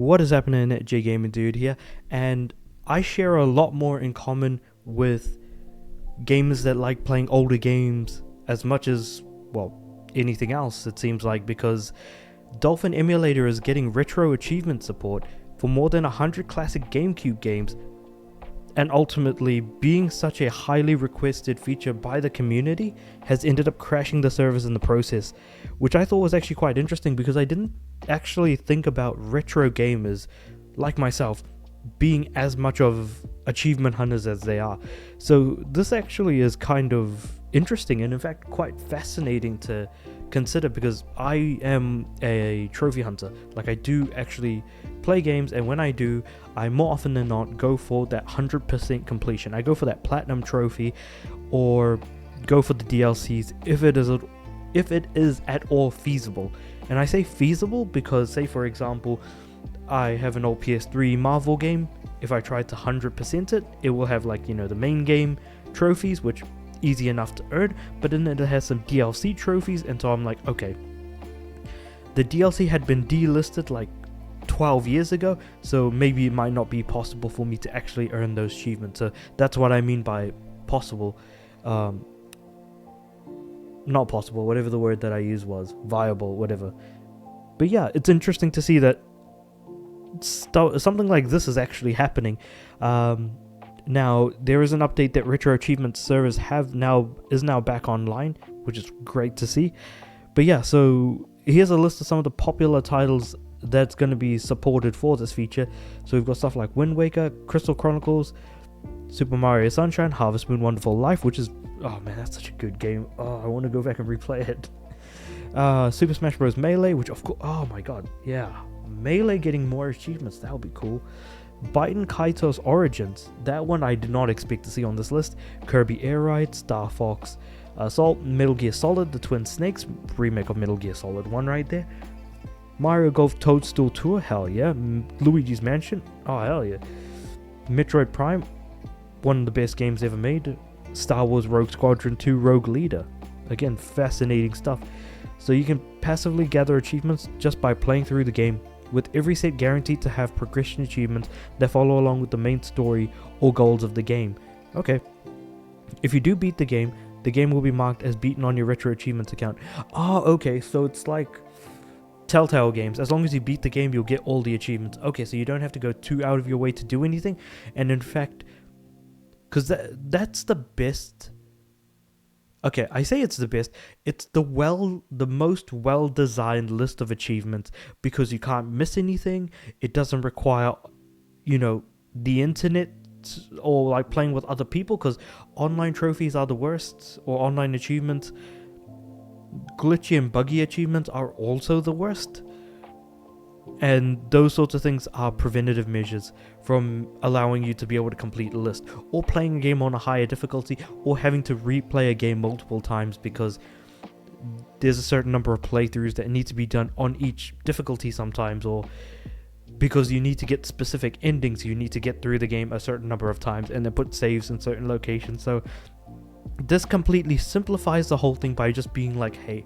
What is happening? J Gaming Dude here, and I share a lot more in common with gamers that like playing older games as much as, well, anything else, it seems like, because Dolphin emulator is getting retro achievement support for more than 100 classic GameCube games, and ultimately being such a highly requested feature by the community has ended up crashing the servers in the process, which I thought was actually quite interesting because I didn't actually think about retro gamers like myself being as much of achievement hunters as they are. So this actually is kind of interesting and in fact quite fascinating to consider, because I am a trophy hunter. Like, I do actually play games, and when I do, I more often than not go for that 100% completion. I go for that platinum trophy or go for the DLCs if it is at all feasible. And I say feasible because, say for example, I have an old PS3 Marvel game. If I try to 100% it, it will have, like, the main game trophies, which easy enough to earn, but then it has some DLC trophies, and so I'm like, okay, the DLC had been delisted like 12 years ago, so maybe it might not be possible for me to actually earn those achievements. So that's what I mean by possible. Not possible, whatever the word that I used was, viable, whatever. But yeah, it's interesting to see that something like this is actually happening. Now, there is an update that RetroAchievements servers is now back online, which is great to see. But yeah, so here's a list of some of the popular titles that's going to be supported for this feature. So we've got stuff like Wind Waker, Crystal Chronicles, Super Mario Sunshine, Harvest Moon Wonderful Life, which is, oh man, that's such a good game. Oh, I want to go back and replay it. Super Smash Bros. Melee, which of course, oh my god, yeah, Melee getting more achievements, that would be cool. Biden Kaito's Origins, that one I did not expect to see on this list. Kirby Air Ride, Star Fox Assault, Metal Gear Solid, The Twin Snakes, remake of Metal Gear Solid 1 right there. Mario Golf Toadstool Tour, hell yeah. Luigi's Mansion, oh hell yeah. Metroid Prime, one of the best games ever made. Star Wars Rogue Squadron 2 Rogue Leader, again, fascinating stuff. So you can passively gather achievements just by playing through the game, with every set guaranteed to have progression achievements that follow along with the main story or goals of the game. Okay, if you do beat the game will be marked as beaten on your Retro Achievements account. Oh, okay, so it's like Telltale games. As long as you beat the game, you'll get all the achievements. Okay, so you don't have to go too out of your way to do anything. And in fact, because that's the best. Okay, I say it's the best. It's the most well-designed list of achievements, because you can't miss anything. It doesn't require, the internet or like playing with other people, because online trophies are the worst, or online achievements, glitchy and buggy achievements are also the worst. And those sorts of things are preventative measures from allowing you to be able to complete a list, or playing a game on a higher difficulty, or having to replay a game multiple times because there's a certain number of playthroughs that need to be done on each difficulty sometimes, or because you need to get specific endings, you need to get through the game a certain number of times and then put saves in certain locations. So this completely simplifies the whole thing by just being like, hey,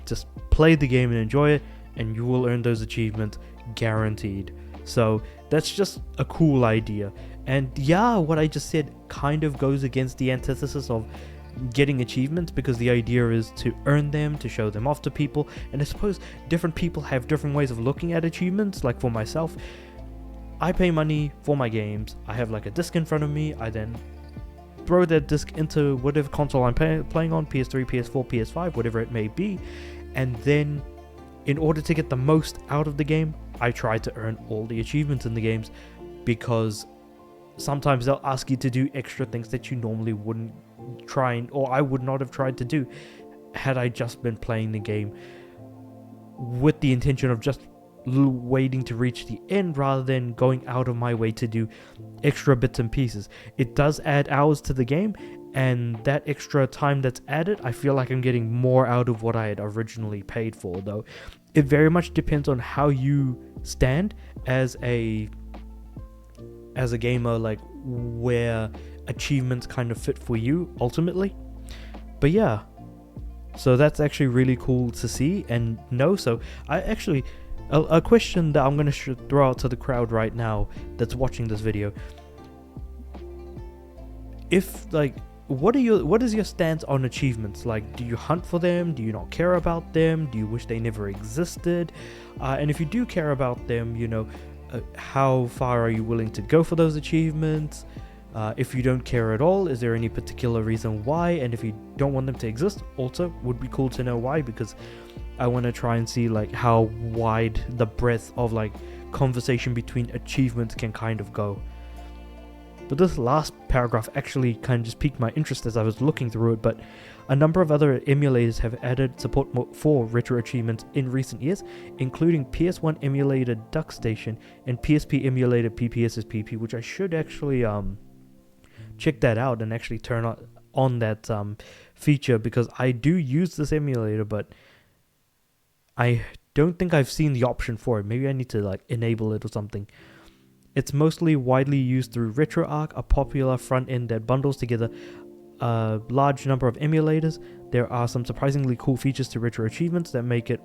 just play the game and enjoy it, and you will earn those achievements guaranteed. So that's just a cool idea. And yeah, what I just said kind of goes against the antithesis of getting achievements, because the idea is to earn them, to show them off to people. And I suppose different people have different ways of looking at achievements. Like for myself, I pay money for my games. I have like a disc in front of me. I then throw that disc into whatever console I'm playing on, PS3, PS4, PS5, whatever it may be. And then in order to get the most out of the game, I try to earn all the achievements in the games, because sometimes they'll ask you to do extra things that you normally wouldn't try, or I would not have tried to do had I just been playing the game with the intention of just waiting to reach the end rather than going out of my way to do extra bits and pieces. It does add hours to the game, and that extra time that's added, I feel like I'm getting more out of what I had originally paid for, though. It very much depends on how you stand as a gamer, like where achievements kind of fit for you ultimately. But yeah, so that's actually really cool to see and know. So I actually A question that I'm going to throw out to the crowd right now that's watching this video. If, like, what is your stance on achievements? Like, do you hunt for them? Do you not care about them? Do you wish they never existed? And if you do care about them, you know, how far are you willing to go for those achievements? If you don't care at all, is there any particular reason why? And if you don't want them to exist, also would be cool to know why, because I want to try and see like how wide the breadth of like conversation between achievements can kind of go. But this last paragraph actually kind of just piqued my interest as I was looking through it. But a number of other emulators have added support for RetroAchievements in recent years, including PS1 emulator DuckStation and PSP emulator PPSSPP, which I should actually check that out and actually turn on that feature, because I do use this emulator, but I don't think I've seen the option for it. Maybe I need to like enable it or something. It's mostly widely used through RetroArch, a popular front end that bundles together a large number of emulators. There are some surprisingly cool features to RetroAchievements that make it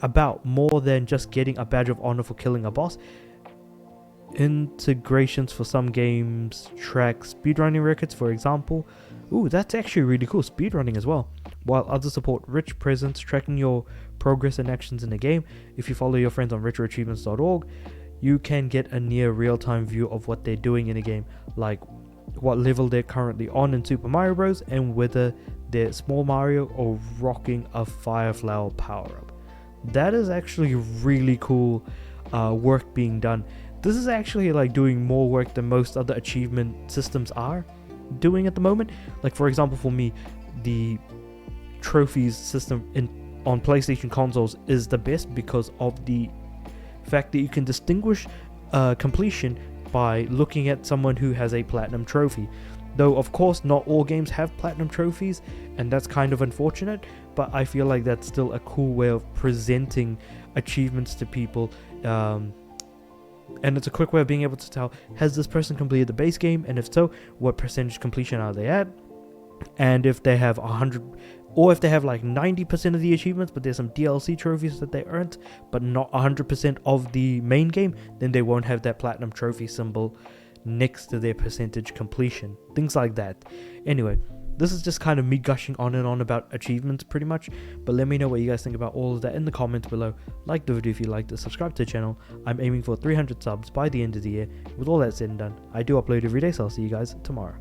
about more than just getting a badge of honor for killing a boss. Integrations for some games track speedrunning records, for example. Ooh, that's actually really cool, speedrunning as well. While others support rich presence, tracking your progress and actions in the game. If you follow your friends on retroachievements.org, you can get a near real-time view of what they're doing in the game, like what level they're currently on in Super Mario Bros. And whether they're Small Mario or rocking a Fire Flower power-up. That is actually really cool work being done. This is actually like doing more work than most other achievement systems are doing at the moment. Like, for example, for me, the trophies system on PlayStation consoles is the best because of the fact that you can distinguish completion by looking at someone who has a platinum trophy. Though, of course, not all games have platinum trophies, and that's kind of unfortunate, but I feel like that's still a cool way of presenting achievements to people. And it's a quick way of being able to tell, has this person completed the base game? And if so, what percentage completion are they at? And if they have 100, or if they have like 90% of the achievements, but there's some DLC trophies that they earned, but not 100% of the main game, then they won't have that platinum trophy symbol next to their percentage completion. Things like that. Anyway, this is just kind of me gushing on and on about achievements pretty much, but let me know what you guys think about all of that in the comments below. Like the video if you liked it, subscribe to the channel. I'm aiming for 300 subs by the end of the year. With all that said and done, I do upload every day, so I'll see you guys tomorrow.